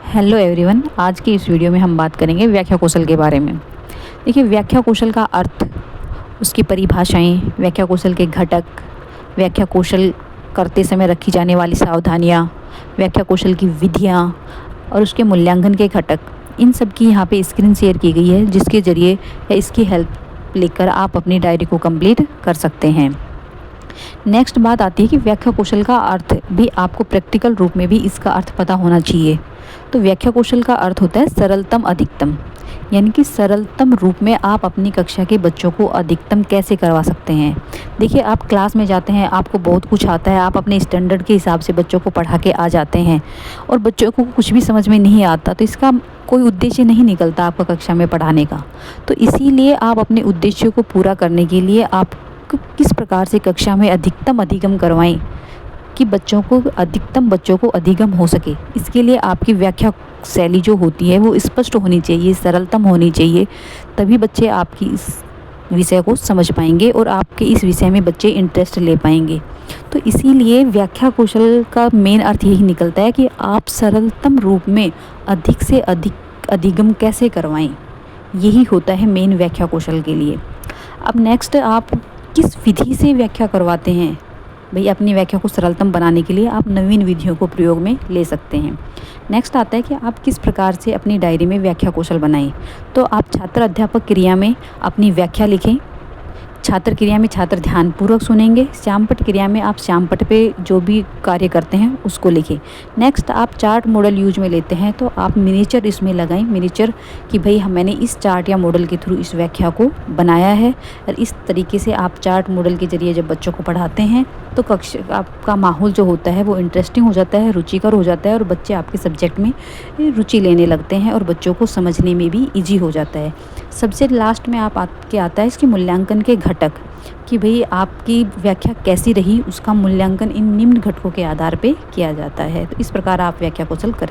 Hello everyone, आज की इस वीडियो में हम बात करेंगे व्याख्या कौशल के बारे में। देखिए, व्याख्या कौशल का अर्थ, उसकी परिभाषाएं, व्याख्या कौशल के घटक, व्याख्या कौशल करते समय रखी जाने वाली सावधानियां, व्याख्या कौशल की विधियां और उसके मूल्यांकन के घटक, इन सब की यहाँ पे स्क्रीन शेयर की गई है, जिसके ज़रिए या इसकी हेल्प लेकर आप अपनी डायरी को कंप्लीट कर सकते हैं। नेक्स्ट बात आती है कि व्याख्या कौशल का अर्थ भी आपको प्रैक्टिकल रूप में भी इसका अर्थ पता होना चाहिए। तो व्याख्या कौशल का अर्थ होता है सरलतम अधिकतम, यानी कि सरलतम रूप में आप अपनी कक्षा के बच्चों को अधिकतम कैसे करवा सकते हैं। देखिए, आप क्लास में जाते हैं, आपको बहुत कुछ आता है, आप अपने स्टैंडर्ड के हिसाब से बच्चों को पढ़ा के आ जाते हैं और बच्चों को कुछ भी समझ में नहीं आता, तो इसका कोई उद्देश्य नहीं निकलता आपका कक्षा में पढ़ाने का। तो इसीलिए आप अपने उद्देश्यों को पूरा करने के लिए आप किस प्रकार से कक्षा में अधिकतम अधिगम करवाएं कि बच्चों को अधिगम हो सके। इसके लिए आपकी व्याख्या शैली जो होती है वो स्पष्ट होनी चाहिए, सरलतम होनी चाहिए, तभी बच्चे आपकी इस विषय को समझ पाएंगे और आपके इस विषय में बच्चे इंटरेस्ट ले पाएंगे। तो इसीलिए व्याख्या कौशल का मेन अर्थ यही निकलता है कि आप सरलतम रूप में अधिक से अधिक अधिगम कैसे करवाएं, यही होता है मेन व्याख्या कौशल के लिए। अब नेक्स्ट, आप किस विधि से व्याख्या करवाते हैं। भाई, अपनी व्याख्या को सरलतम बनाने के लिए आप नवीन विधियों को प्रयोग में ले सकते हैं। नेक्स्ट आता है कि आप किस प्रकार से अपनी डायरी में व्याख्या कौशल बनाएं। तो आप छात्र अध्यापक क्रिया में अपनी व्याख्या लिखें। छात्र क्रिया में छात्र ध्यानपूर्वक सुनेंगे। श्यामपट्ट क्रिया में आप श्यामपट्ट पे जो भी कार्य करते हैं उसको लिखें। नेक्स्ट, आप चार्ट मॉडल यूज में लेते हैं तो आप मिनिएचर इसमें लगाएं, मिनिएचर कि भाई मैंने इस चार्ट या मॉडल के थ्रू इस व्याख्या को बनाया है। और इस तरीके से आप चार्ट मॉडल के ज़रिए जब बच्चों को पढ़ाते हैं तो कक्षा आपका माहौल जो होता है वो इंटरेस्टिंग हो जाता है, रुचिकर हो जाता है और बच्चे आपके सब्जेक्ट में रुचि लेने लगते हैं और बच्चों को समझने में भी ईजी हो जाता है। सबसे लास्ट में आपके आता है इसके मूल्यांकन के घटक कि भाई आपकी व्याख्या कैसी रही, उसका मूल्यांकन इन निम्न घटकों के आधार पे किया जाता है। तो इस प्रकार आप व्याख्या कौशल करें।